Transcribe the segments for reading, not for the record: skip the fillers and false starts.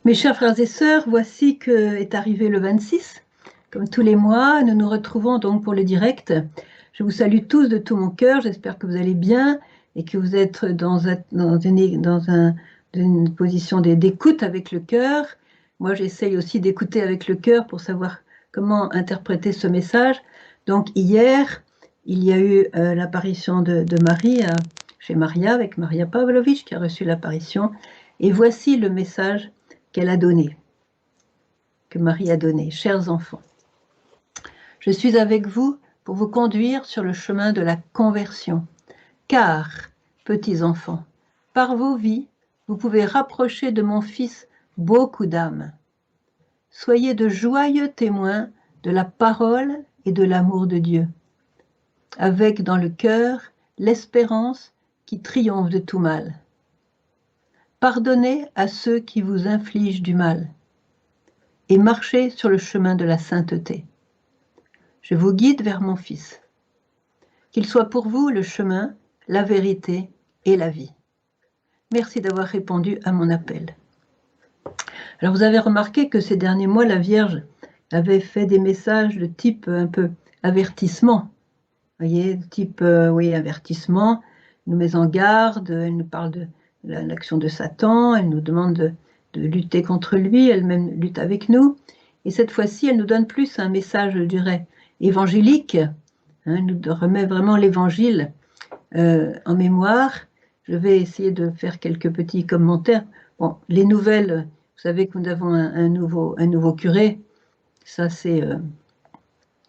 Mes chers frères et sœurs, voici que est arrivé le 26. Comme tous les mois, nous nous retrouvons donc pour le direct. Je vous salue tous de tout mon cœur. J'espère que vous allez bien et que vous êtes dans une position d'écoute avec le cœur. Moi, j'essaye aussi d'écouter avec le cœur pour savoir comment interpréter ce message. Donc hier, il y a eu l'apparition de Marie chez Maria, avec Maria Pavlovitch qui a reçu l'apparition. Et voici le message qu'elle a donné, que Marie a donné. Chers enfants, je suis avec vous pour vous conduire sur le chemin de la conversion, car, petits enfants, par vos vies, vous pouvez rapprocher de mon Fils beaucoup d'âmes. Soyez de joyeux témoins de la parole et de l'amour de Dieu, avec dans le cœur l'espérance qui triomphe de tout mal. Pardonnez à ceux qui vous infligent du mal et marchez sur le chemin de la sainteté. Je vous guide vers mon Fils. Qu'il soit pour vous le chemin, la vérité et la vie. Merci d'avoir répondu à mon appel. Alors vous avez remarqué que ces derniers mois, la Vierge avait fait des messages de type un peu avertissement. Vous voyez, type, avertissement, elle nous met en garde, elle nous parle de l'action de Satan, elle nous demande de lutter contre lui, elle-même lutte avec nous. Et cette fois-ci, elle nous donne plus un message, je dirais, évangélique. Elle nous remet vraiment l'évangile en mémoire. Je vais essayer de faire quelques petits commentaires. Bon, les nouvelles, vous savez que nous avons un nouveau curé. Ça, c'est...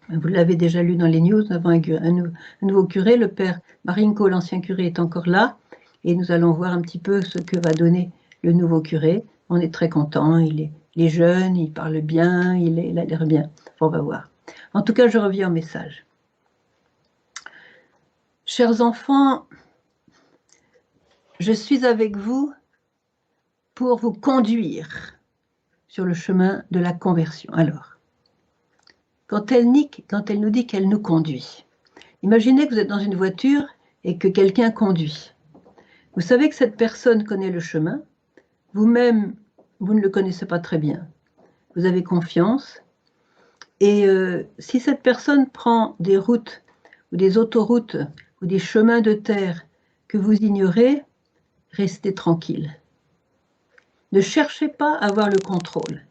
vous l'avez déjà lu dans les news, nous avons un nouveau curé, le père Marinko, l'ancien curé, est encore là, et nous allons voir un petit peu ce que va donner le nouveau curé. On est très content, il est jeune, il parle bien, il a l'air bien. On va voir. En tout cas, je reviens au message. Chers enfants, je suis avec vous pour vous conduire sur le chemin de la conversion. Alors, quand elle nous dit qu'elle nous conduit, imaginez que vous êtes dans une voiture et que quelqu'un conduit. Vous savez que cette personne connaît le chemin, vous-même, vous ne le connaissez pas très bien. Vous avez confiance, et si cette personne prend des routes ou des autoroutes ou des chemins de terre que vous ignorez, restez tranquille. Ne cherchez pas à avoir le contrôle.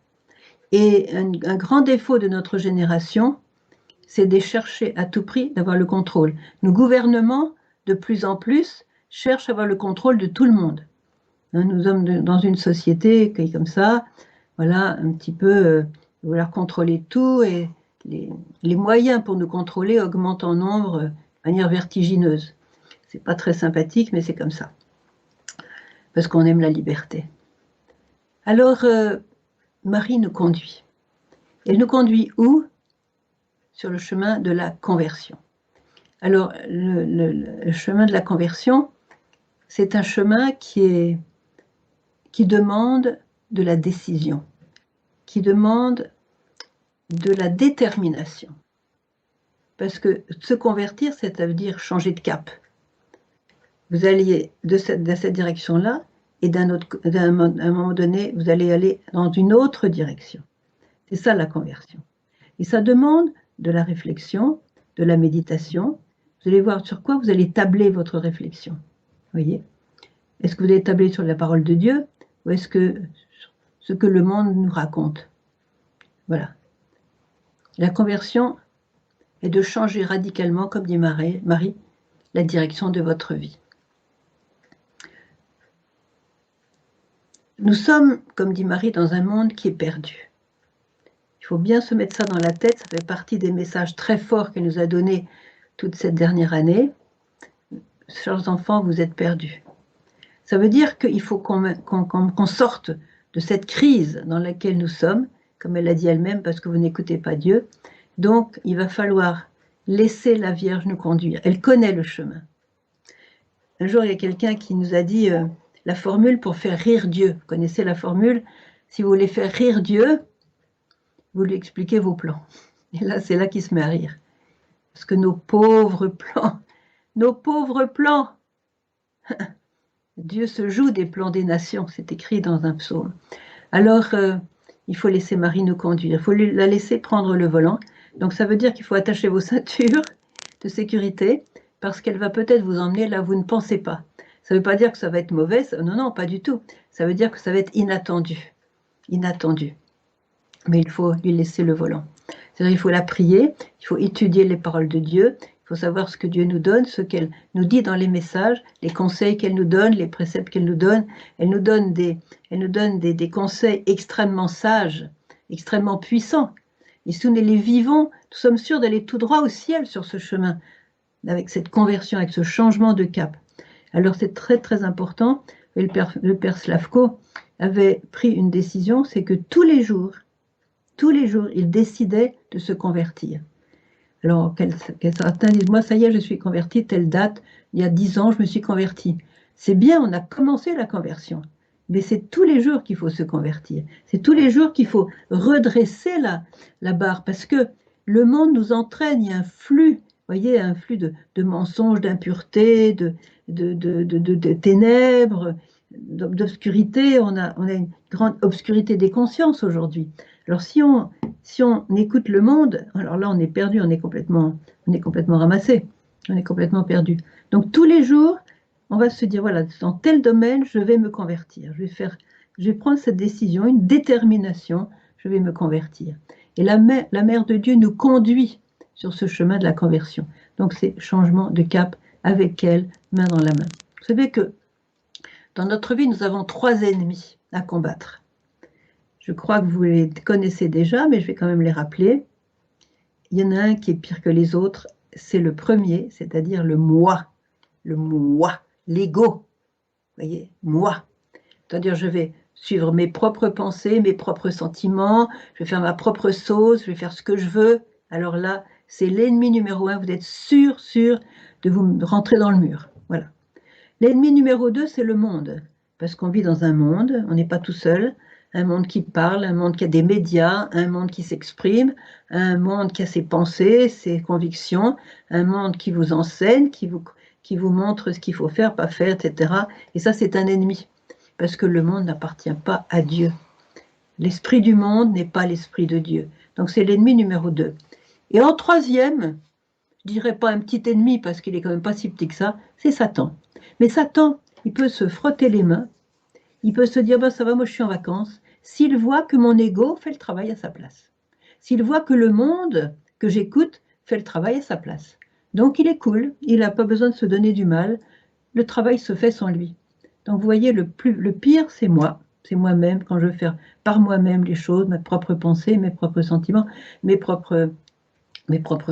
Et un grand défaut de notre génération, c'est de chercher à tout prix d'avoir le contrôle. Nos gouvernements, de plus en plus, cherchent à avoir le contrôle de tout le monde. Nous sommes dans une société qui est comme ça, voilà, un petit peu vouloir contrôler tout, et les moyens pour nous contrôler augmentent en nombre de manière vertigineuse. C'est pas très sympathique, mais c'est comme ça. Parce qu'on aime la liberté. Alors, Marie nous conduit. Elle nous conduit où? Sur le chemin de la conversion. Alors, le chemin de la conversion, c'est un chemin qui demande de la décision, qui demande de la détermination. Parce que se convertir, ça veut dire changer de cap. Vous alliez de cette direction-là, et à un moment donné, vous allez aller dans une autre direction. C'est ça la conversion. Et ça demande de la réflexion, de la méditation. Vous allez voir sur quoi vous allez tabler votre réflexion. Vous voyez? Est-ce que vous allez tabler sur la parole de Dieu, ou est-ce que ce que le monde nous raconte? Voilà. La conversion est de changer radicalement, comme dit Marie, la direction de votre vie. Nous sommes, comme dit Marie, dans un monde qui est perdu. Il faut bien se mettre ça dans la tête, ça fait partie des messages très forts qu'elle nous a donnés toute cette dernière année. Chers enfants, vous êtes perdus. Ça veut dire qu'il faut qu'on sorte de cette crise dans laquelle nous sommes, comme elle l'a dit elle-même, parce que vous n'écoutez pas Dieu. Donc, il va falloir laisser la Vierge nous conduire. Elle connaît le chemin. Un jour, il y a quelqu'un qui nous a dit la formule pour faire rire Dieu. Vous connaissez la formule? Si vous voulez faire rire Dieu, vous lui expliquez vos plans. Et là, c'est là qu'il se met à rire. Parce que nos pauvres plans, Dieu se joue des plans des nations, c'est écrit dans un psaume. Alors, il faut laisser Marie nous conduire, il faut la laisser prendre le volant. Donc ça veut dire qu'il faut attacher vos ceintures de sécurité, parce qu'elle va peut-être vous emmener là où vous ne pensez pas. Ça ne veut pas dire que ça va être mauvais, non, non, pas du tout. Ça veut dire que ça va être inattendu. Inattendu. Mais il faut lui laisser le volant. C'est-à-dire qu'il faut la prier, il faut étudier les paroles de Dieu, il faut savoir ce que Dieu nous donne, ce qu'elle nous dit dans les messages, les conseils qu'elle nous donne, les préceptes qu'elle nous donne. Elle nous donne des conseils extrêmement sages, extrêmement puissants. Et si nous les vivons, nous sommes sûrs d'aller tout droit au ciel sur ce chemin, avec cette conversion, avec ce changement de cap. Alors c'est très très important. Le père Slavko avait pris une décision, c'est que tous les jours, il décidait de se convertir. Alors, certains disent, moi, ça y est, je suis converti, telle date, il y a 10 ans, je me suis converti. C'est bien, on a commencé la conversion, mais c'est tous les jours qu'il faut se convertir. C'est tous les jours qu'il faut redresser la barre, parce que le monde nous entraîne, il y a un flux, vous voyez, un flux de mensonges, d'impureté, de ténèbres, d'obscurité. On a une grande obscurité des consciences aujourd'hui. Alors si on écoute le monde, alors là on est perdu, on est complètement ramassé, on est complètement perdu. Donc tous les jours, on va se dire, voilà, dans tel domaine, je vais me convertir, je vais prendre cette décision, une détermination, je vais me convertir. Et la mère de Dieu nous conduit sur ce chemin de la conversion. Donc c'est changement de cap avec elle, main dans la main. Vous savez que dans notre vie, nous avons 3 ennemis à combattre. Je crois que vous les connaissez déjà, mais je vais quand même les rappeler. Il y en a un qui est pire que les autres, c'est le premier, c'est-à-dire le moi, l'ego. Vous voyez, moi. C'est-à-dire, je vais suivre mes propres pensées, mes propres sentiments, je vais faire ma propre sauce, je vais faire ce que je veux. Alors là, c'est l'ennemi numéro 1, vous êtes sûr de vous rentrer dans le mur. Voilà. L'ennemi numéro 2, c'est le monde, parce qu'on vit dans un monde, on n'est pas tout seul, un monde qui parle, un monde qui a des médias, un monde qui s'exprime, un monde qui a ses pensées, ses convictions, un monde qui vous enseigne, qui vous montre ce qu'il faut faire, pas faire, etc. Et ça, c'est un ennemi, parce que le monde n'appartient pas à Dieu. L'esprit du monde n'est pas l'esprit de Dieu. Donc c'est l'ennemi numéro 2. Et en troisième, je dirais pas un petit ennemi, parce qu'il est quand même pas si petit que ça, c'est Satan. Mais Satan, il peut se frotter les mains, il peut se dire, bah, ça va, moi je suis en vacances, s'il voit que mon ego fait le travail à sa place. S'il voit que le monde que j'écoute fait le travail à sa place. Donc il est cool, il n'a pas besoin de se donner du mal, le travail se fait sans lui. Donc vous voyez, le pire, c'est moi. C'est moi-même, quand je veux faire par moi-même les choses, mes propres pensées, mes propres sentiments, mes propres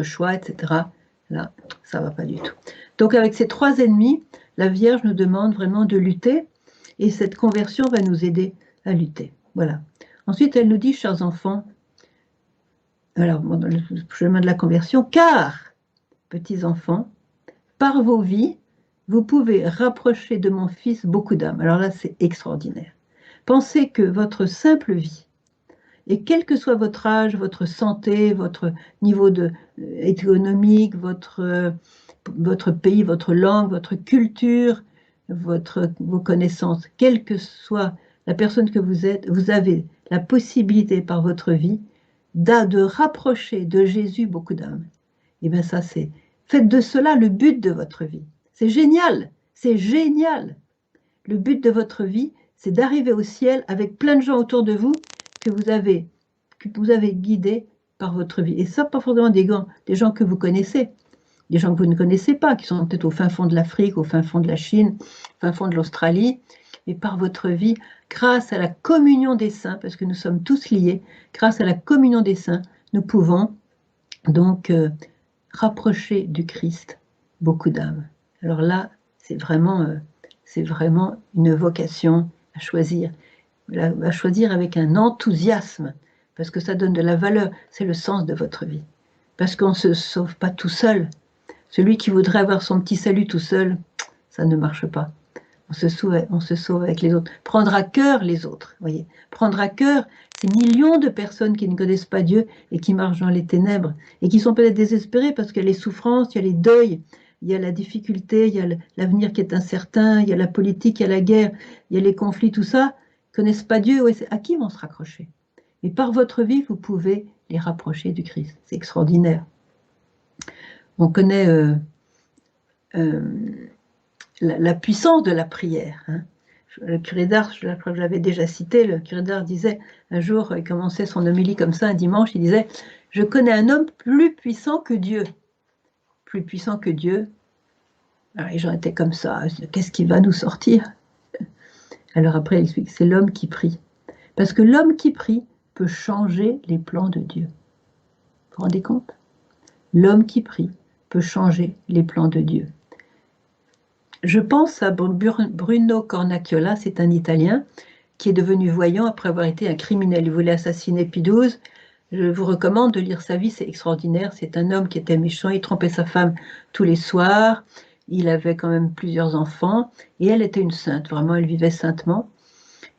choix, etc. Là, ça ne va pas du tout. Donc avec ces 3 ennemis, la Vierge nous demande vraiment de lutter, et cette conversion va nous aider à lutter. Voilà. Ensuite, elle nous dit, chers enfants, alors, dans le chemin de la conversion, car, petits enfants, par vos vies, vous pouvez rapprocher de mon Fils beaucoup d'âmes. Alors là, c'est extraordinaire. Pensez que votre simple vie, et quel que soit votre âge, votre santé, votre niveau économique, votre pays, votre langue, votre culture, vos connaissances, quelle que soit la personne que vous êtes, vous avez la possibilité par votre vie de rapprocher de Jésus beaucoup d'âmes. Et bien ça, faites de cela le but de votre vie. C'est génial, c'est génial. Le but de votre vie, c'est d'arriver au ciel avec plein de gens autour de vous que vous avez guidés par votre vie. Et ça, pas forcément des gens que vous connaissez, des gens que vous ne connaissez pas, qui sont peut-être au fin fond de l'Afrique, au fin fond de la Chine, au fin fond de l'Australie, mais par votre vie, grâce à la communion des saints, parce que nous sommes tous liés, grâce à la communion des saints, nous pouvons donc rapprocher du Christ beaucoup d'âmes. Alors là, c'est vraiment une vocation à choisir avec un enthousiasme, parce que ça donne de la valeur, c'est le sens de votre vie. Parce qu'on ne se sauve pas tout seul. Celui qui voudrait avoir son petit salut tout seul, ça ne marche pas. On se sauve avec les autres. Prendre à cœur les autres, voyez. Prendre à cœur ces millions de personnes qui ne connaissent pas Dieu et qui marchent dans les ténèbres et qui sont peut-être désespérées parce qu'il y a les souffrances, il y a les deuils, il y a la difficulté, il y a l'avenir qui est incertain, il y a la politique, il y a la guerre, il y a les conflits, tout ça. connaissent pas Dieu, à qui vont se raccrocher? Mais par votre vie, vous pouvez les rapprocher du Christ. C'est extraordinaire. On connaît la puissance de la prière. Hein. Le curé d'Ars, je l'avais déjà cité, le curé d'Ars disait, un jour, il commençait son homélie comme ça, un dimanche, il disait « Je connais un homme plus puissant que Dieu. » Plus puissant que Dieu. Alors les gens étaient comme ça, qu'est-ce qui va nous sortir? Alors après, il explique, c'est l'homme qui prie. Parce que l'homme qui prie peut changer les plans de Dieu. Vous vous rendez compte? L'homme qui prie peut changer les plans de Dieu. Je pense à Bruno Cornacchiola, c'est un Italien qui est devenu voyant après avoir été un criminel. Il voulait assassiner Pie XII. Je vous recommande de lire sa vie, c'est extraordinaire. C'est un homme qui était méchant, il trompait sa femme tous les soirs. Il avait quand même plusieurs enfants et elle était une sainte, vraiment, elle vivait saintement.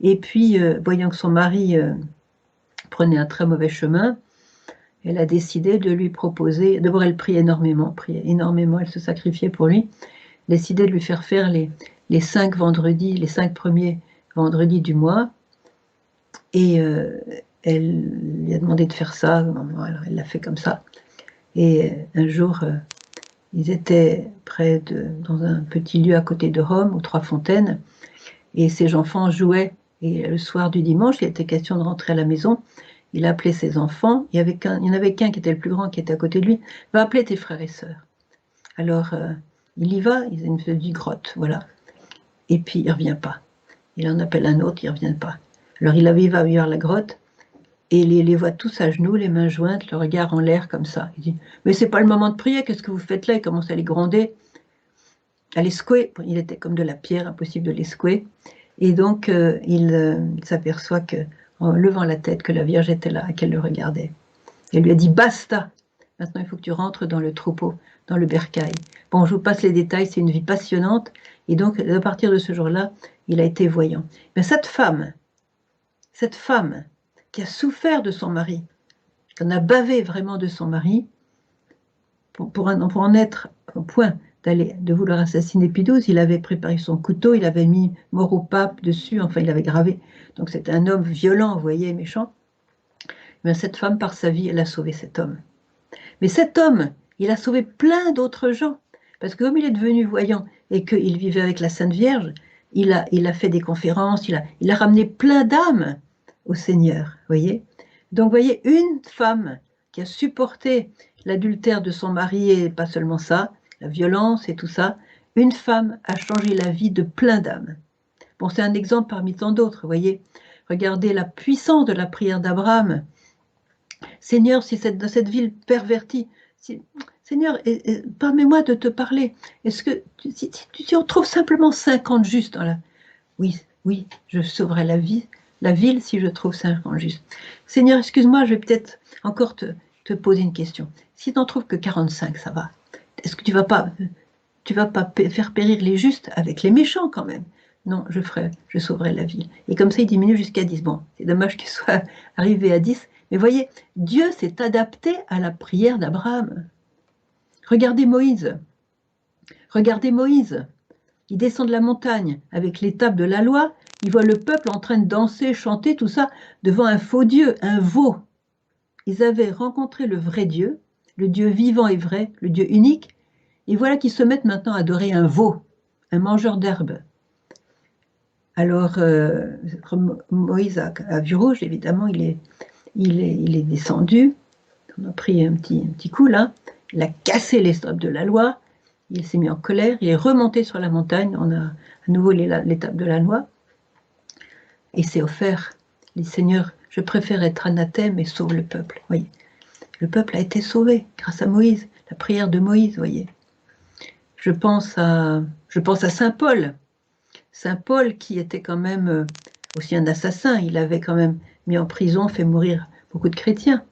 Et puis, voyant que son mari prenait un très mauvais chemin, elle a décidé de lui proposer, d'abord elle priait énormément, elle se sacrifiait pour lui, décidé de lui faire les 5 vendredis, les 5 premiers vendredis du mois, et elle lui a demandé de faire ça, alors elle l'a fait comme ça, et un jour, ils étaient dans un petit lieu à côté de Rome, aux Trois Fontaines, et ses enfants jouaient, et le soir du dimanche, il était question de rentrer à la maison, il a appelé ses enfants, il y en avait qu'un qui était le plus grand, qui était à côté de lui, va appeler tes frères et sœurs. Alors, il y va, il a une petite grotte, voilà. Et puis, il ne revient pas. Il en appelle un autre, il ne revient pas. Alors, il va vers la grotte, et il les voit tous à genoux, les mains jointes, le regard en l'air, comme ça. Il dit, mais c'est pas le moment de prier, qu'est-ce que vous faites là? Il commence à les gronder, à les secouer. Il était comme de la pierre, impossible de les secouer. Et donc, il s'aperçoit en levant la tête, que la Vierge était là, et qu'elle le regardait. Elle lui a dit, basta! Maintenant, il faut que tu rentres dans le troupeau, dans le bercail. Bon, je vous passe les détails, c'est une vie passionnante. Et donc, à partir de ce jour-là, il a été voyant. Mais cette femme qui a souffert de son mari, qui en a bavé vraiment de son mari, pour en être au point de vouloir assassiner Pie XII, il avait préparé son couteau, il avait mis mort au pape dessus, enfin, il avait gravé. Donc, c'était un homme violent, vous voyez, méchant. Mais cette femme, par sa vie, elle a sauvé cet homme. Mais cet homme, il a sauvé plein d'autres gens. Parce que comme il est devenu voyant et qu'il vivait avec la Sainte Vierge, il a fait des conférences, il a ramené plein d'âmes au Seigneur, voyez. Donc, voyez, une femme qui a supporté l'adultère de son mari, et pas seulement ça, la violence et tout ça, une femme a changé la vie de plein d'âmes. Bon, c'est un exemple parmi tant d'autres, voyez. Regardez la puissance de la prière d'Abraham. Seigneur, si dans cette ville pervertie, Seigneur, permets-moi de te parler. Est-ce que si on trouve simplement 50 justes dans la... Oui, je sauverai la ville si je trouve 50 justes. Seigneur, excuse-moi, je vais peut-être encore te poser une question. Si tu n'en trouves que 45, ça va. Est-ce que tu vas pas faire périr les justes avec les méchants quand même? Non, je sauverai la ville. Et comme ça, il diminue jusqu'à 10. Bon, c'est dommage qu'il soit arrivé à 10. Mais voyez, Dieu s'est adapté à la prière d'Abraham. Regardez Moïse. Il descend de la montagne avec l'étape de la loi. Il voit le peuple en train de danser, chanter, tout ça, devant un faux Dieu, un veau. Ils avaient rencontré le vrai Dieu, le Dieu vivant et vrai, le Dieu unique. Et voilà qu'ils se mettent maintenant à adorer un veau, un mangeur d'herbes. Alors, Moïse a vu rouge, évidemment, il est descendu. On a pris un petit coup là. Il a cassé les stropes de la loi. Il s'est mis en colère. Il est remonté sur la montagne. On a à nouveau l'étape de la loi. Et s'est offert. Il dit, Seigneur, je préfère être anathème et sauve le peuple. Voyez. Le peuple a été sauvé grâce à Moïse. La prière de Moïse, voyez. Je pense à Saint Paul. Saint Paul qui était quand même aussi un assassin. Il avait quand même mis en prison, fait mourir beaucoup de chrétiens.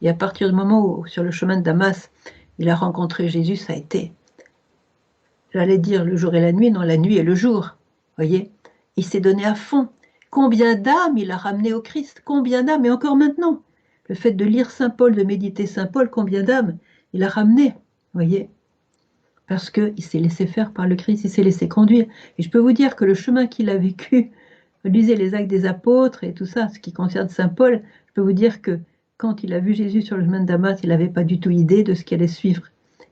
Et à partir du moment où, sur le chemin de Damas, il a rencontré Jésus, ça a été, j'allais dire le jour et la nuit, non, la nuit et le jour. Voyez, il s'est donné à fond. Combien d'âmes il a ramené au Christ? Combien d'âmes? Et encore maintenant, le fait de lire Saint Paul, de méditer Saint Paul, combien d'âmes il a ramené? Voyez, parce qu'il s'est laissé faire par le Christ, il s'est laissé conduire. Et je peux vous dire que le chemin qu'il a vécu lisez les Actes des Apôtres et tout ça, ce qui concerne Saint Paul, je peux vous dire que quand il a vu Jésus sur le chemin de Damas, il n'avait pas du tout idée de ce qui allait suivre.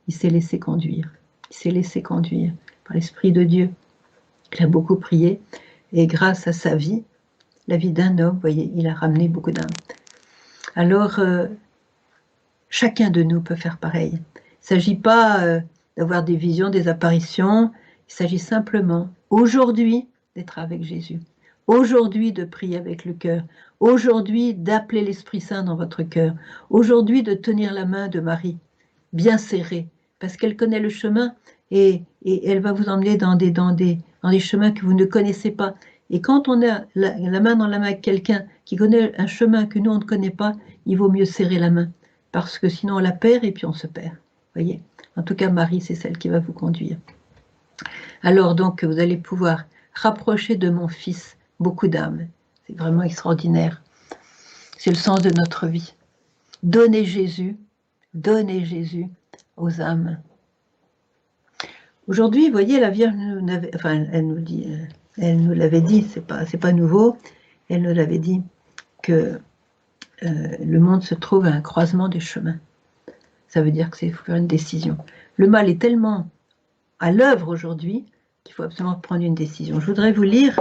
Il s'est laissé conduire. Il s'est laissé conduire par l'Esprit de Dieu. Il a beaucoup prié et grâce à sa vie, la vie d'un homme, vous voyez, il a ramené beaucoup d'âmes. Alors, chacun de nous peut faire pareil. Il ne s'agit pas d'avoir des visions, des apparitions. Il s'agit simplement, aujourd'hui, d'être avec Jésus. Aujourd'hui, de prier avec le cœur. Aujourd'hui, d'appeler l'Esprit Saint dans votre cœur. Aujourd'hui, de tenir la main de Marie, bien serrée, parce qu'elle connaît le chemin et elle va vous emmener dans des chemins que vous ne connaissez pas. Et quand on a la main dans la main avec quelqu'un qui connaît un chemin que nous, on ne connaît pas, il vaut mieux serrer la main, parce que sinon on la perd et puis on se perd. Voyez. En tout cas, Marie, c'est celle qui va vous conduire. Alors donc, vous allez pouvoir rapprocher de mon Fils beaucoup d'âmes. C'est vraiment extraordinaire. C'est le sens de notre vie. Donnez Jésus aux âmes. Aujourd'hui, vous voyez, la Vierge elle nous l'avait dit, c'est pas nouveau, elle nous l'avait dit que le monde se trouve à un croisement des chemins. Ça veut dire qu'il faut faire une décision. Le mal est tellement à l'œuvre aujourd'hui qu'il faut absolument prendre une décision. Je voudrais vous lire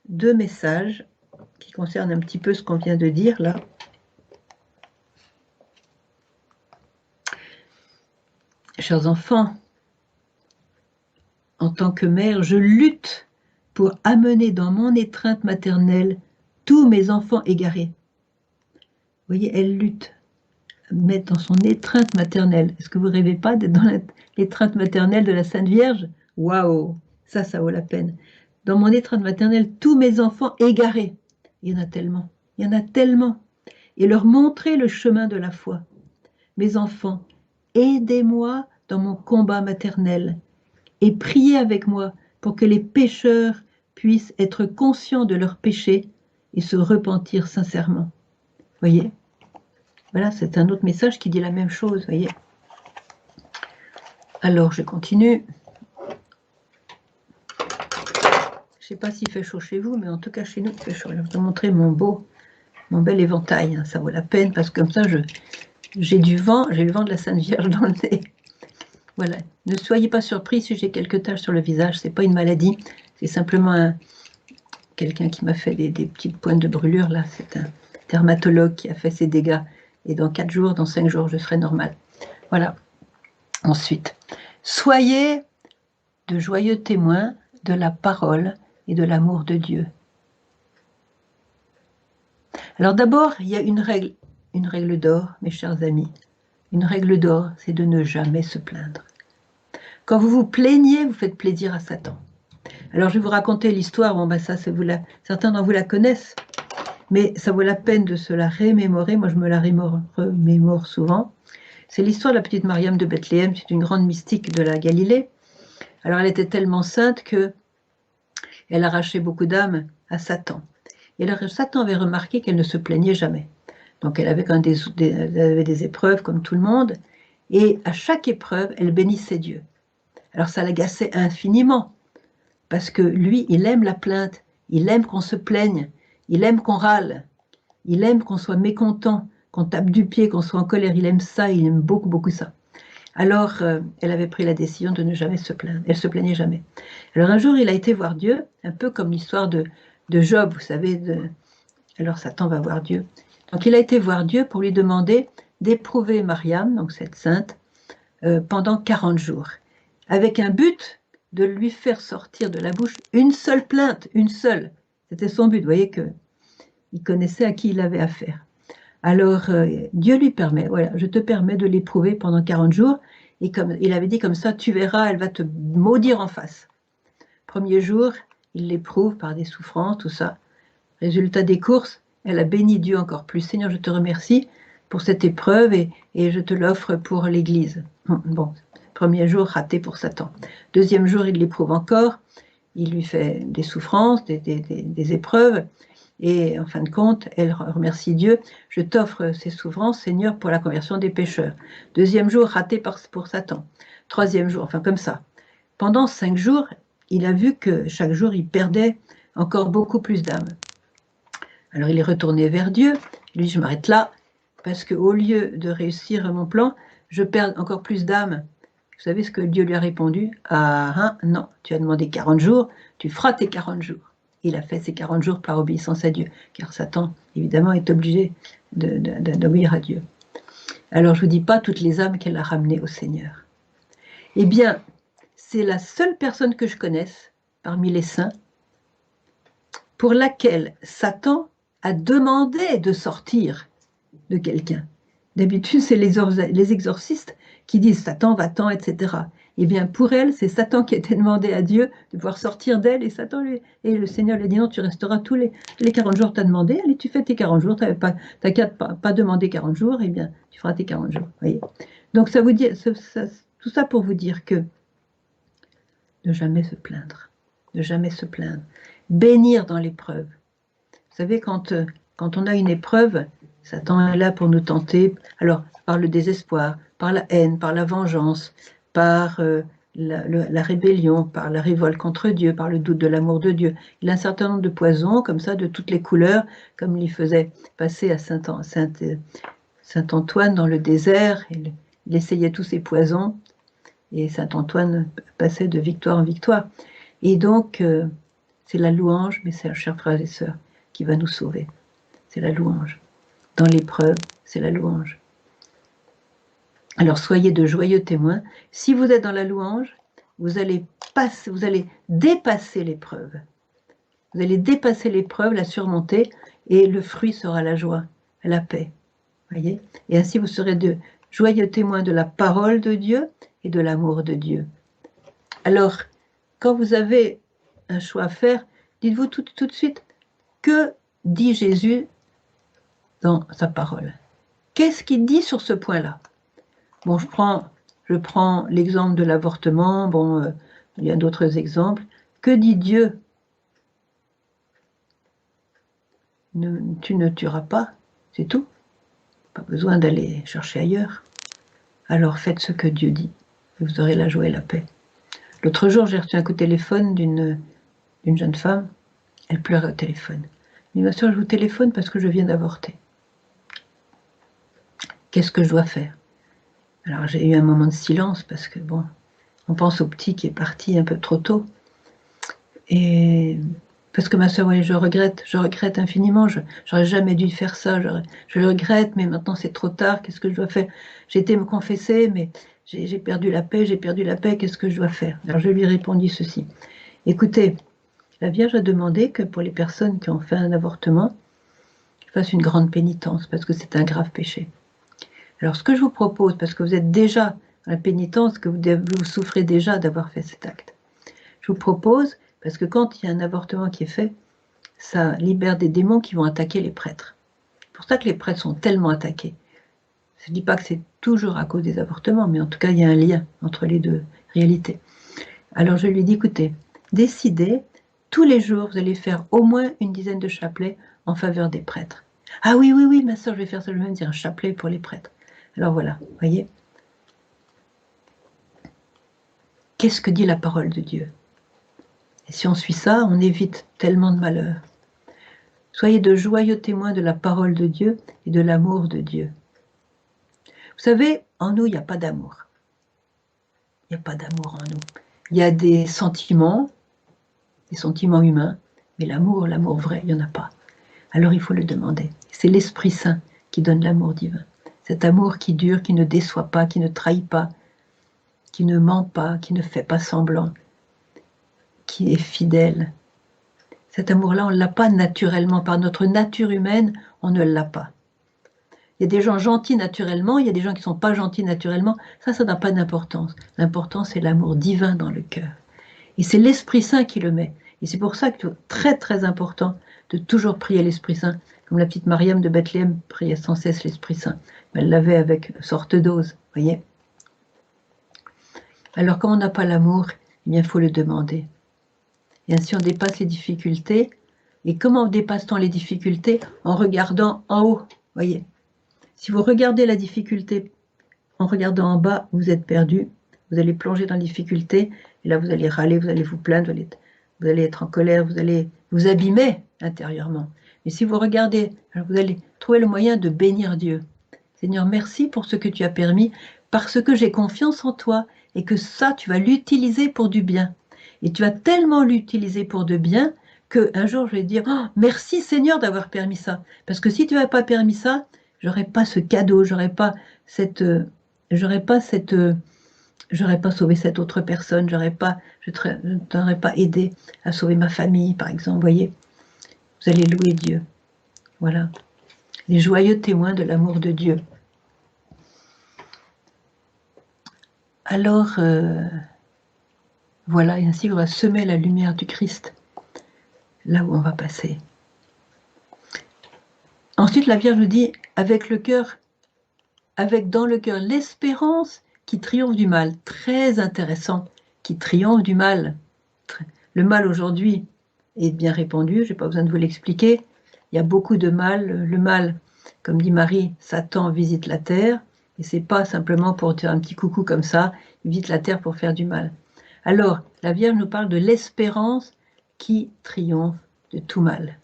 2 messages qui concernent un petit peu ce qu'on vient de dire là. Chers enfants, en tant que mère, je lutte pour amener dans mon étreinte maternelle tous mes enfants égarés. Vous voyez, elle lutte à mettre dans son étreinte maternelle. Est-ce que vous ne rêvez pas d'être dans l'étreinte maternelle de la Sainte Vierge? Waouh, ça vaut la peine. Dans mon étreinte maternelle, tous mes enfants égarés. Il y en a tellement, il y en a tellement. Et leur montrer le chemin de la foi. Mes enfants, aidez-moi dans mon combat maternel et priez avec moi pour que les pécheurs puissent être conscients de leurs péchés et se repentir sincèrement. Voyez? Voilà, c'est un autre message qui dit la même chose, voyez? Alors, je continue. Je ne sais pas s'il fait chaud chez vous, mais en tout cas, chez nous, il fait chaud. Je vais vous montrer mon bel éventail. Ça vaut la peine, parce que comme ça, j'ai du vent, j'ai le vent de la Sainte Vierge dans le nez. Voilà. Ne soyez pas surpris si j'ai quelques taches sur le visage. Ce n'est pas une maladie. C'est simplement quelqu'un qui m'a fait des petites pointes de brûlure. Là, c'est un dermatologue qui a fait ses dégâts. Et dans 4 jours, dans 5 jours, je serai normale. Voilà. Ensuite, soyez de joyeux témoins de la parole et de l'amour de Dieu. Alors d'abord, il y a une règle d'or, mes chers amis. Une règle d'or, c'est de ne jamais se plaindre. Quand vous vous plaignez, vous faites plaisir à Satan. Alors je vais vous raconter l'histoire, bon ben ça, certains d'entre vous la connaissent, mais ça vaut la peine de se la remémorer. Moi je me la remémore souvent. C'est l'histoire de la petite Mariam de Bethléem, c'est une grande mystique de la Galilée. Alors elle était tellement sainte que elle arrachait beaucoup d'âmes à Satan. Et alors Satan avait remarqué qu'elle ne se plaignait jamais. Donc elle avait quand même elle avait des épreuves comme tout le monde, et à chaque épreuve, elle bénissait Dieu. Alors ça l'agaçait infiniment, parce que lui, il aime la plainte, il aime qu'on se plaigne, il aime qu'on râle, il aime qu'on soit mécontent, qu'on tape du pied, qu'on soit en colère, il aime ça, il aime beaucoup, beaucoup ça. Alors, elle avait pris la décision de ne jamais se plaindre, elle ne se plaignait jamais. Alors un jour, il a été voir Dieu, un peu comme l'histoire de Job, vous savez, alors Satan va voir Dieu. Donc il a été voir Dieu pour lui demander d'éprouver Mariam, donc cette sainte, pendant 40 jours, avec un but de lui faire sortir de la bouche une seule plainte, une seule. C'était son but, vous voyez qu'il connaissait à qui il avait affaire. Alors Dieu lui permet, voilà, je te permets de l'éprouver pendant 40 jours, et comme il avait dit comme ça, tu verras, elle va te maudire en face. Premier jour, il l'éprouve par des souffrances, tout ça. Résultat des courses, elle a béni Dieu encore plus. Seigneur, je te remercie pour cette épreuve et je te l'offre pour l'Église. Bon, premier jour, raté pour Satan. Deuxième jour, il l'éprouve encore. Il lui fait des souffrances, des épreuves. Et en fin de compte, elle remercie Dieu. Je t'offre ces souffrances, Seigneur, pour la conversion des pécheurs. Deuxième jour, raté pour Satan. Troisième jour, enfin comme ça. Pendant 5 jours, il a vu que chaque jour, il perdait encore beaucoup plus d'âmes. Alors il est retourné vers Dieu, il lui dit, je m'arrête là, parce qu'au lieu de réussir mon plan, je perds encore plus d'âmes. Vous savez ce que Dieu lui a répondu? Ah, non, tu as demandé 40 jours, tu feras tes 40 jours. Il a fait ses 40 jours par obéissance à Dieu, car Satan, évidemment, est obligé d'obéir à Dieu. Alors je ne vous dis pas toutes les âmes qu'elle a ramenées au Seigneur. Eh bien, c'est la seule personne que je connaisse, parmi les saints, pour laquelle Satan a demandé de sortir de quelqu'un. D'habitude, c'est les exorcistes qui disent « Satan, va-t'en », etc. Eh bien, pour elle, c'est Satan qui a été demandé à Dieu de pouvoir sortir d'elle, et le Seigneur lui a dit « Non, tu resteras tous les 40 jours, tu as demandé, allez, tu fais tes 40 jours, tu n'as qu'à pas demander 40 jours, eh bien, tu feras tes 40 jours. » Voyez. Donc, ça vous dit, tout ça pour vous dire que ne jamais se plaindre, ne jamais se plaindre. Bénir dans l'épreuve. Vous savez, quand on a une épreuve, Satan est là pour nous tenter, alors par le désespoir, par la haine, par la vengeance, par la rébellion, par la révolte contre Dieu, par le doute de l'amour de Dieu. Il a un certain nombre de poisons, comme ça, de toutes les couleurs, comme il faisait passer à Saint-Antoine dans le désert. Il essayait tous ses poisons, et Saint-Antoine passait de victoire en victoire. Et donc, c'est la louange, mais c'est, chers frères et sœurs, qui va nous sauver. C'est la louange. Dans l'épreuve, c'est la louange. Alors soyez de joyeux témoins. Si vous êtes dans la louange, vous allez dépasser l'épreuve. Vous allez dépasser l'épreuve, la surmonter, et le fruit sera la joie, la paix. Voyez? Et ainsi vous serez de joyeux témoins de la parole de Dieu et de l'amour de Dieu. Alors, quand vous avez un choix à faire, dites-vous tout de suite, que dit Jésus dans sa parole? Qu'est-ce qu'il dit sur ce point-là? Bon, je prends l'exemple de l'avortement, bon, il y a d'autres exemples. Que dit Dieu? Tu ne tueras pas, c'est tout. Pas besoin d'aller chercher ailleurs. Alors faites ce que Dieu dit, et vous aurez la joie et la paix. L'autre jour, j'ai reçu un coup de téléphone d'une jeune femme, elle pleurait au téléphone. Elle dit, ma soeur, je vous téléphone parce que je viens d'avorter. Qu'est-ce que je dois faire? Alors j'ai eu un moment de silence parce que bon, on pense au petit qui est parti un peu trop tôt. Et parce que ma soeur, oui, je regrette infiniment, j'aurais jamais dû faire ça, je le regrette, mais maintenant c'est trop tard, qu'est-ce que je dois faire? J'ai été me confesser, mais j'ai perdu la paix, qu'est-ce que je dois faire? Alors je lui ai répondu ceci. Écoutez, la Vierge a demandé que pour les personnes qui ont fait un avortement, je fasse une grande pénitence, parce que c'est un grave péché. Alors ce que je vous propose, parce que vous êtes déjà dans la pénitence, que vous souffrez déjà d'avoir fait cet acte, je vous propose, parce que quand il y a un avortement qui est fait, ça libère des démons qui vont attaquer les prêtres. C'est pour ça que les prêtres sont tellement attaqués. Je ne dis pas que c'est toujours à cause des avortements, mais en tout cas, il y a un lien entre les deux réalités. Alors je lui dis, écoutez, décidez, tous les jours, vous allez faire au moins une dizaine de chapelets en faveur des prêtres. Ah oui, ma soeur, je vais faire ça, je vais même dire un chapelet pour les prêtres. Alors voilà, voyez. Qu'est-ce que dit la parole de Dieu? Et si on suit ça, on évite tellement de malheurs. Soyez de joyeux témoins de la parole de Dieu et de l'amour de Dieu. Vous savez, en nous, il n'y a pas d'amour. Il n'y a pas d'amour en nous. Il y a des sentiments humains, mais l'amour vrai, il n'y en a pas. Alors il faut le demander. C'est l'Esprit Saint qui donne l'amour divin. Cet amour qui dure, qui ne déçoit pas, qui ne trahit pas, qui ne ment pas, qui ne fait pas semblant, qui est fidèle. Cet amour-là, on ne l'a pas naturellement. Par notre nature humaine, on ne l'a pas. Il y a des gens gentils naturellement, il y a des gens qui ne sont pas gentils naturellement. Ça n'a pas d'importance. L'important, c'est l'amour divin dans le cœur. Et c'est l'Esprit Saint qui le met. Et c'est pour ça que c'est très, très important de toujours prier l'Esprit Saint. Comme la petite Mariam de Bethléem priait sans cesse l'Esprit Saint. Elle l'avait avec une sorte dose, voyez. Alors, quand on n'a pas l'amour, eh bien, il faut le demander. Et ainsi, on dépasse les difficultés. Et comment dépasse-t-on les difficultés? En regardant en haut, voyez. Si vous regardez la difficulté en regardant en bas, vous êtes perdu. Vous allez plonger dans la difficulté. Et là, vous allez râler, vous allez vous plaindre. vous allez être en colère, vous allez vous abîmer intérieurement. Mais si vous regardez, vous allez trouver le moyen de bénir Dieu. Seigneur, merci pour ce que tu as permis, parce que j'ai confiance en toi et que ça, tu vas l'utiliser pour du bien. Et tu vas tellement l'utiliser pour de bien qu'un jour, je vais dire, oh, merci Seigneur d'avoir permis ça. Parce que si tu n'avais pas permis ça, j'aurais pas ce cadeau, j'aurais pas sauvé cette autre personne, je ne t'aurais pas aidé à sauver ma famille, par exemple. Vous voyez, vous allez louer Dieu. Voilà. Les joyeux témoins de l'amour de Dieu. Alors, voilà, et ainsi on va semer la lumière du Christ là où on va passer. Ensuite, la Vierge nous dit, avec dans le cœur l'espérance qui triomphe du mal. Très intéressant, qui triomphe du mal. Le mal aujourd'hui est bien répandu, je n'ai pas besoin de vous l'expliquer. Il y a beaucoup de mal. Le mal, comme dit Marie, Satan visite la terre. Et c'est pas simplement pour faire un petit coucou comme ça, il visite la terre pour faire du mal. Alors, la Vierge nous parle de l'espérance qui triomphe de tout mal.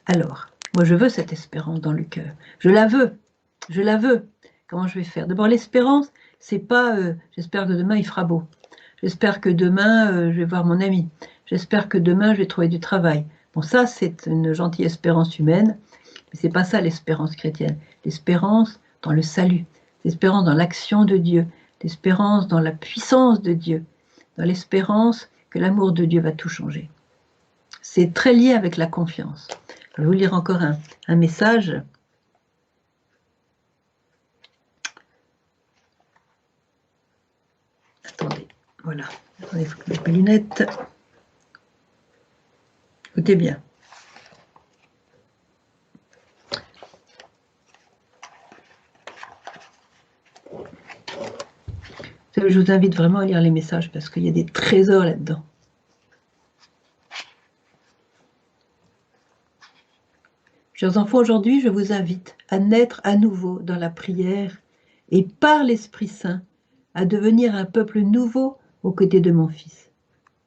Alors, moi je veux cette espérance dans le cœur. Je la veux. Comment je vais faire? D'abord, l'espérance, c'est pas j'espère que demain il fera beau. J'espère que demain je vais voir mon ami. J'espère que demain je vais trouver du travail. Bon, ça c'est une gentille espérance humaine, mais c'est pas ça l'espérance chrétienne. L'espérance dans le salut, l'espérance dans l'action de Dieu, l'espérance dans la puissance de Dieu, dans l'espérance que l'amour de Dieu va tout changer. C'est très lié avec la confiance. Je vais vous lire encore un message. Attendez, voilà. Attendez, il faut que je mette mes lunettes. Écoutez bien. Je vous invite vraiment à lire les messages parce qu'il y a des trésors là-dedans. Chers enfants, aujourd'hui, je vous invite à naître à nouveau dans la prière et par l'Esprit Saint à devenir un peuple nouveau aux côtés de mon Fils.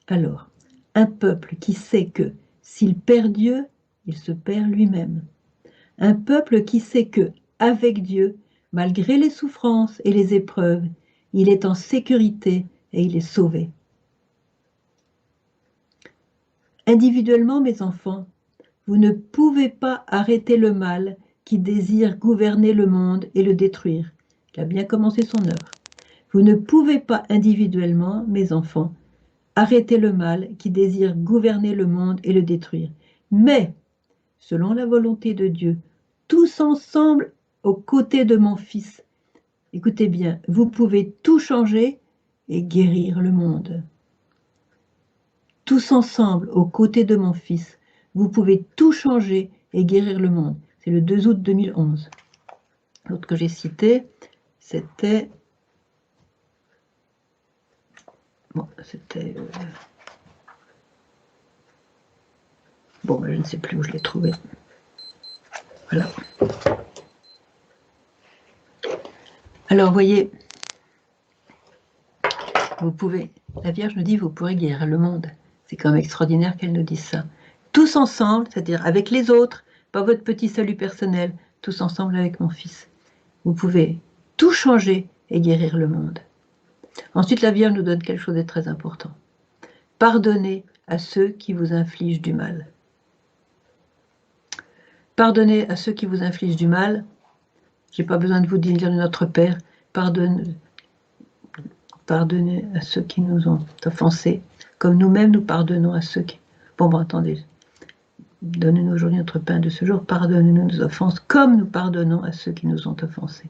Alors, un peuple qui sait que s'il perd Dieu, il se perd lui-même. Un peuple qui sait que, avec Dieu, malgré les souffrances et les épreuves, il est en sécurité et il est sauvé. Individuellement, mes enfants, vous ne pouvez pas arrêter le mal qui désire gouverner le monde et le détruire. Il a bien commencé son œuvre. Vous ne pouvez pas individuellement, mes enfants, arrêter le mal qui désire gouverner le monde et le détruire. Mais, selon la volonté de Dieu, tous ensemble aux côtés de mon Fils, écoutez bien, vous pouvez tout changer et guérir le monde. Tous ensemble aux côtés de mon Fils, vous pouvez tout changer et guérir le monde. C'est le 2 août 2011. L'autre que j'ai cité, c'était... Bon, c'était... Bon, je ne sais plus où je l'ai trouvé. Voilà. Alors, voyez, vous pouvez... La Vierge nous dit, vous pourrez guérir le monde. C'est quand même extraordinaire qu'elle nous dise ça. Tous ensemble, c'est-à-dire avec les autres, pas votre petit salut personnel, tous ensemble avec mon Fils. Vous pouvez tout changer et guérir le monde. Ensuite, la Vierge nous donne quelque chose de très important. Pardonnez à ceux qui vous infligent du mal. Pardonnez à ceux qui vous infligent du mal. Je n'ai pas besoin de vous dire notre Père. Pardonnez à ceux qui nous ont offensés, comme nous-mêmes nous pardonnons à ceux qui... Bon, attendez. Donnez-nous aujourd'hui notre pain de ce jour. Pardonnez-nous nos offenses, comme nous pardonnons à ceux qui nous ont offensés.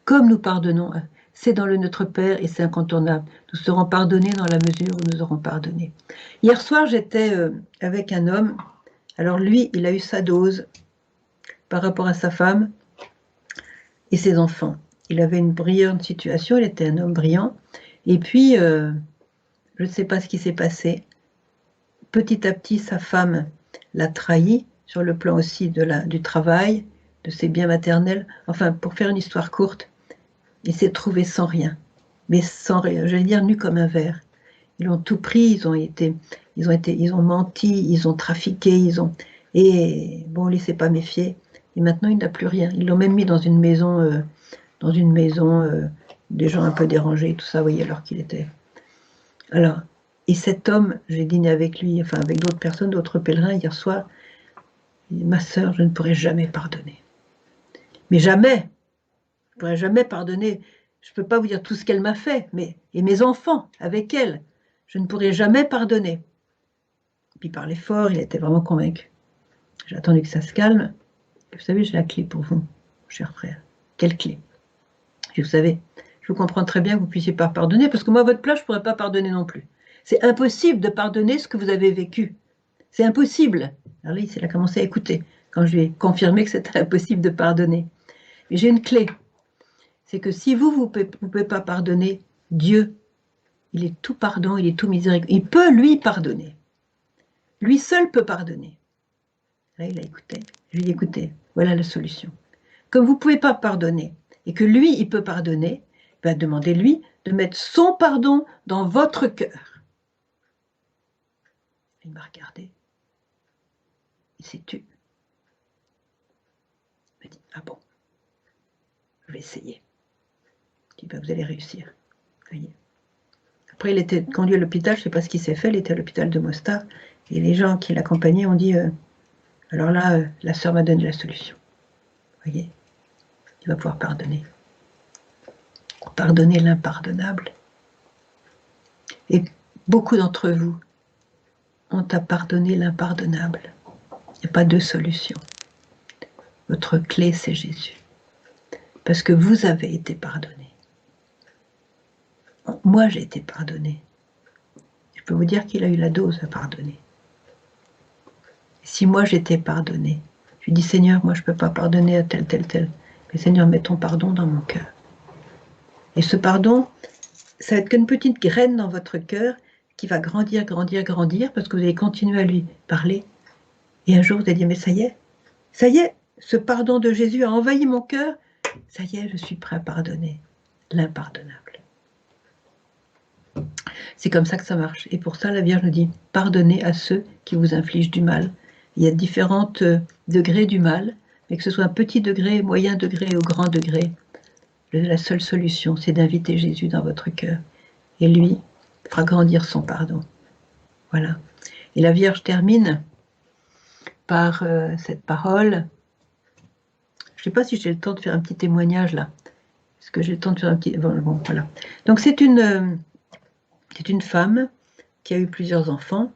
Comme nous pardonnons, c'est dans le Notre Père et c'est incontournable. Nous serons pardonnés dans la mesure où nous aurons pardonné. Hier soir, j'étais avec un homme. Alors lui, il a eu sa dose par rapport à sa femme et ses enfants. Il avait une brillante situation, il était un homme brillant. Et puis, je ne sais pas ce qui s'est passé. Petit à petit, sa femme l'a trahi, sur le plan aussi du travail, de ses biens maternels. Enfin, pour faire une histoire courte, il s'est trouvé sans rien. Mais sans rien, j'allais dire nu comme un verre. Ils ont tout pris, ils ont menti, ils ont trafiqué, et bon, il ne s'est pas méfié. Et maintenant, il n'a plus rien. Ils l'ont même mis dans une maison, des gens un peu dérangés, tout ça, vous voyez, alors qu'il était. Alors, et cet homme, j'ai dîné avec lui, enfin avec d'autres personnes, d'autres pèlerins hier soir. Il dit, ma sœur, je ne pourrai jamais pardonner. Mais jamais, je ne pourrai jamais pardonner. Je ne peux pas vous dire tout ce qu'elle m'a fait, et mes enfants, avec elle, je ne pourrai jamais pardonner. Puis il parlait fort, il était vraiment convaincu. J'ai attendu que ça se calme. Vous savez, j'ai la clé pour vous, cher frère. Quelle clé? Et vous savez, je vous comprends très bien que vous ne puissiez pas pardonner, parce que moi, à votre place, je ne pourrais pas pardonner non plus. C'est impossible de pardonner ce que vous avez vécu. C'est impossible. Alors là, il a commencé à écouter, quand je lui ai confirmé que c'était impossible de pardonner. Mais j'ai une clé. C'est que si vous ne pouvez pas pardonner, Dieu, il est tout pardon, il est tout miséricordieux. Il peut lui pardonner. Lui seul peut pardonner. Là, il a écouté. Je lui ai dit, écoutez, voilà la solution. Comme vous ne pouvez pas pardonner, et que lui, il peut pardonner, ben demandez-lui de mettre son pardon dans votre cœur. Il m'a regardé. Il s'est tu. Il m'a dit, ah bon, je vais essayer. Je dis, ben, vous allez réussir. Voyez. Après, il était conduit à l'hôpital, je ne sais pas ce qu'il s'est fait, il était à l'hôpital de Mostar, et les gens qui l'accompagnaient ont dit, alors là, la sœur m'a donné la solution. Vous voyez, il va pouvoir pardonner. Pardonner l'impardonnable. Et beaucoup d'entre vous ont à pardonner l'impardonnable. Il n'y a pas de solution. Votre clé, c'est Jésus. Parce que vous avez été pardonné. Moi, j'ai été pardonné. Je peux vous dire qu'il a eu la dose à pardonner. Si moi, j'étais pardonné, je lui dis, Seigneur, moi, je ne peux pas pardonner à tel, tel, tel. Mais Seigneur, mets ton pardon dans mon cœur. Et ce pardon, ça va être qu'une petite graine dans votre cœur qui va grandir, grandir, grandir, parce que vous allez continuer à lui parler. Et un jour, vous allez dire, mais ça y est, ce pardon de Jésus a envahi mon cœur, ça y est, je suis prêt à pardonner l'impardonnable. C'est comme ça que ça marche. Et pour ça, la Vierge nous dit, pardonnez à ceux qui vous infligent du mal. Il y a différents degrés du mal, mais que ce soit un petit degré, moyen degré ou grand degré, la seule solution, c'est d'inviter Jésus dans votre cœur. Et lui fera grandir son pardon. Voilà. Et la Vierge termine par cette parole. Je ne sais pas si j'ai le temps de faire un petit témoignage là. Est-ce que j'ai le temps de faire un petit... Bon, voilà. Donc c'est une femme qui a eu plusieurs enfants,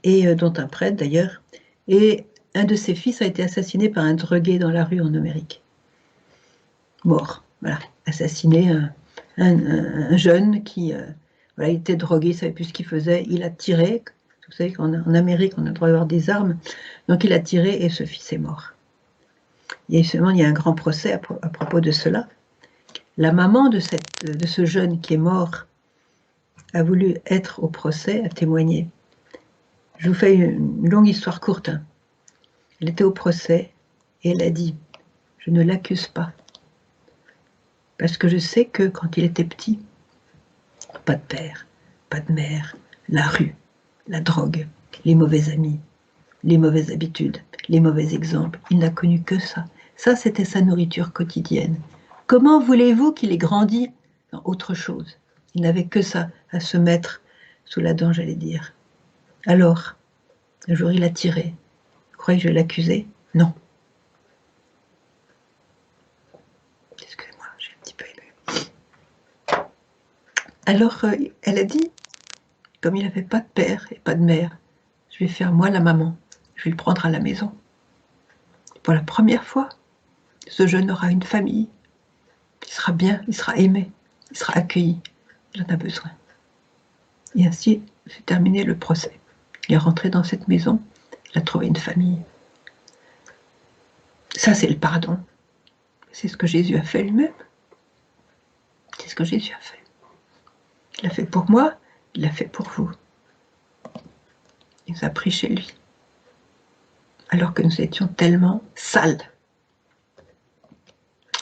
et dont un prêtre d'ailleurs, et un de ses fils a été assassiné par un drogué dans la rue en Amérique. Mort, voilà, assassiné, un jeune qui voilà, il était drogué, il ne savait plus ce qu'il faisait, il a tiré, vous savez qu'en Amérique on a le droit d'avoir des armes, donc il a tiré et ce fils est mort. Il y a un grand procès à propos de cela. La maman de ce jeune qui est mort a voulu être au procès, a témoigné. Je vous fais une longue histoire courte. Hein. Elle était au procès et elle a dit, je ne l'accuse pas. Parce que je sais que quand il était petit, pas de père, pas de mère, la rue, la drogue, les mauvais amis, les mauvaises habitudes, les mauvais exemples, il n'a connu que ça. Ça, c'était sa nourriture quotidienne. Comment voulez-vous qu'il ait grandi dans autre chose? Il n'avait que ça à se mettre sous la dent, j'allais dire. Alors, un jour, il a tiré. Vous croyez que je vais l'accuser? Non. Excusez-moi, j'ai un petit peu ému. Alors, elle a dit, comme il n'avait pas de père et pas de mère, je vais faire moi la maman. Je vais le prendre à la maison. Pour la première fois, ce jeune aura une famille. Il sera bien, il sera aimé, il sera accueilli. Il en a besoin. Et ainsi s'est terminé le procès. Il est rentré dans cette maison, il a trouvé une famille. Ça, c'est le pardon. C'est ce que Jésus a fait lui-même. C'est ce que Jésus a fait. Il l'a fait pour moi, il l'a fait pour vous. Il nous a pris chez lui. Alors que nous étions tellement sales.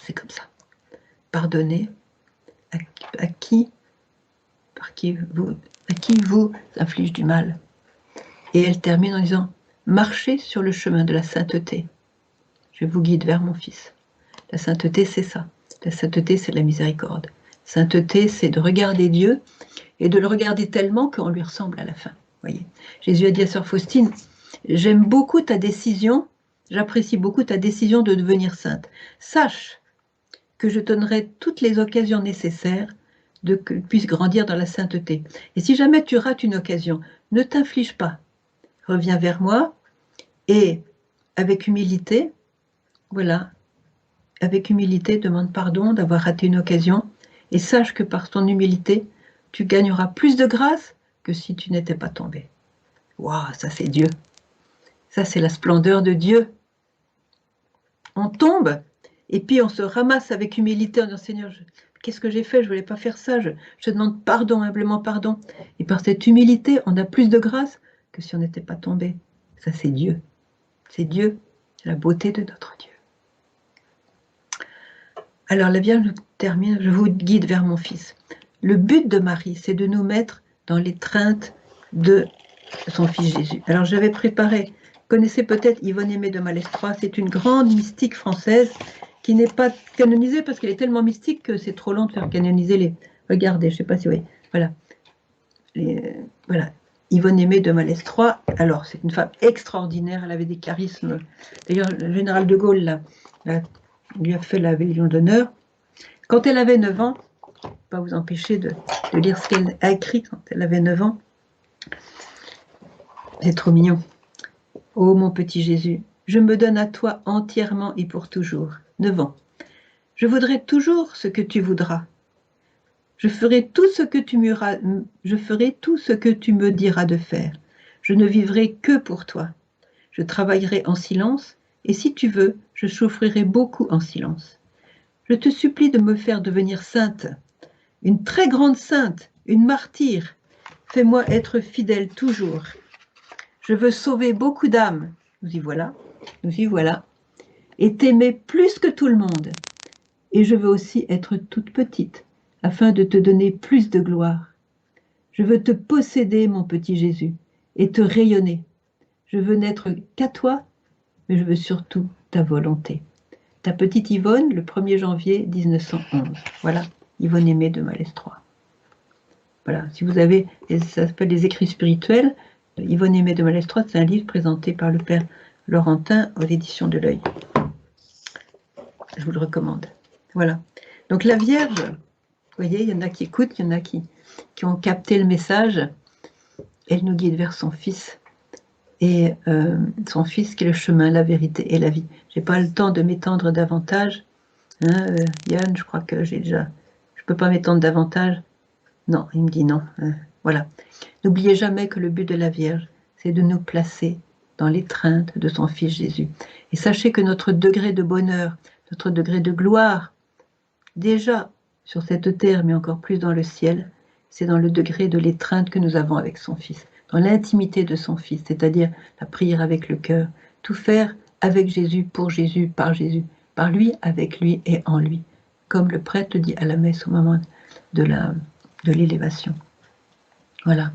C'est comme ça. Pardonnez à qui, par qui vous à qui vous inflige du mal. Et elle termine en disant, marchez sur le chemin de la sainteté. Je vous guide vers mon Fils. La sainteté, c'est ça. La sainteté, c'est la miséricorde. Sainteté, c'est de regarder Dieu et de le regarder tellement qu'on lui ressemble à la fin. Voyez. Jésus a dit à sœur Faustine, j'aime beaucoup ta décision, j'apprécie beaucoup ta décision de devenir sainte. Sache que je donnerai toutes les occasions nécessaires de que tu puisses grandir dans la sainteté. Et si jamais tu rates une occasion, ne t'inflige pas. Reviens vers moi et avec humilité, voilà, avec humilité, demande pardon d'avoir raté une occasion et sache que par ton humilité, tu gagneras plus de grâce que si tu n'étais pas tombé. Waouh, ça c'est Dieu. Ça c'est la splendeur de Dieu. On tombe et puis on se ramasse avec humilité en disant Seigneur, qu'est-ce que j'ai fait? Je ne voulais pas faire ça. Je te demande pardon, humblement pardon. Et par cette humilité, on a plus de grâce que si on n'était pas tombé. Ça c'est Dieu. C'est Dieu. C'est la beauté de notre Dieu. Alors la Vierge nous termine, je vous guide vers mon Fils. Le but de Marie, c'est de nous mettre dans l'étreinte de son Fils Jésus. Alors j'avais préparé, vous connaissez peut-être Yvonne Aimée de Malestroit, c'est une grande mystique française qui n'est pas canonisée parce qu'elle est tellement mystique que c'est trop long de faire canoniser les... Regardez, je ne sais pas si vous voyez, voilà. Voilà. Yvonne Aimée de Malestroit, alors c'est une femme extraordinaire, elle avait des charismes. D'ailleurs, le général de Gaulle lui a fait la Légion d'honneur. Quand elle avait 9 ans, je ne vais pas vous empêcher de lire ce qu'elle a écrit quand elle avait 9 ans. C'est trop mignon. Ô mon petit Jésus, je me donne à toi entièrement et pour toujours. 9 ans. Je voudrais toujours ce que tu voudras. Je ferai tout ce que tu me diras de faire. Je ne vivrai que pour toi. Je travaillerai en silence, et si tu veux, je souffrirai beaucoup en silence. Je te supplie de me faire devenir sainte, une très grande sainte, une martyre. Fais-moi être fidèle toujours. Je veux sauver beaucoup d'âmes, nous y voilà, et t'aimer plus que tout le monde. Et je veux aussi être toute petite, afin de te donner plus de gloire. Je veux te posséder, mon petit Jésus, et te rayonner. Je veux n'être qu'à toi, mais je veux surtout ta volonté. Ta petite Yvonne, le 1er janvier 1911. Voilà, Yvonne Aimée de Malestroit. Voilà, si vous avez, ça s'appelle les écrits spirituels, Yvonne Aimée de Malestroit, c'est un livre présenté par le père Laurentin aux éditions de l'Œil. Je vous le recommande. Voilà. Donc la Vierge, vous voyez, il y en a qui écoutent, il y en a qui ont capté le message. Elle nous guide vers son Fils. Et son Fils qui est le chemin, la vérité et la vie. Je n'ai pas le temps de m'étendre davantage. Hein, Yann, je crois que j'ai déjà... Je ne peux pas m'étendre davantage. Non, il me dit non. Voilà. N'oubliez jamais que le but de la Vierge, c'est de nous placer dans l'étreinte de son Fils Jésus. Et sachez que notre degré de bonheur, notre degré de gloire, déjà sur cette terre, mais encore plus dans le ciel, c'est dans le degré de l'étreinte que nous avons avec son Fils, dans l'intimité de son Fils, c'est-à-dire la prière avec le cœur, tout faire avec Jésus, pour Jésus, par lui, avec lui et en lui, comme le prêtre dit à la messe au moment de l'élévation. Voilà,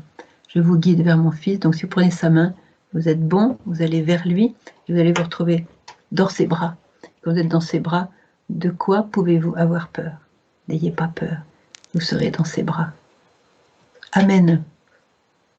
je vous guide vers mon Fils, donc si vous prenez sa main, vous êtes bon, vous allez vers lui, et vous allez vous retrouver dans ses bras. Quand vous êtes dans ses bras, de quoi pouvez-vous avoir peur? N'ayez pas peur, vous serez dans ses bras. Amen.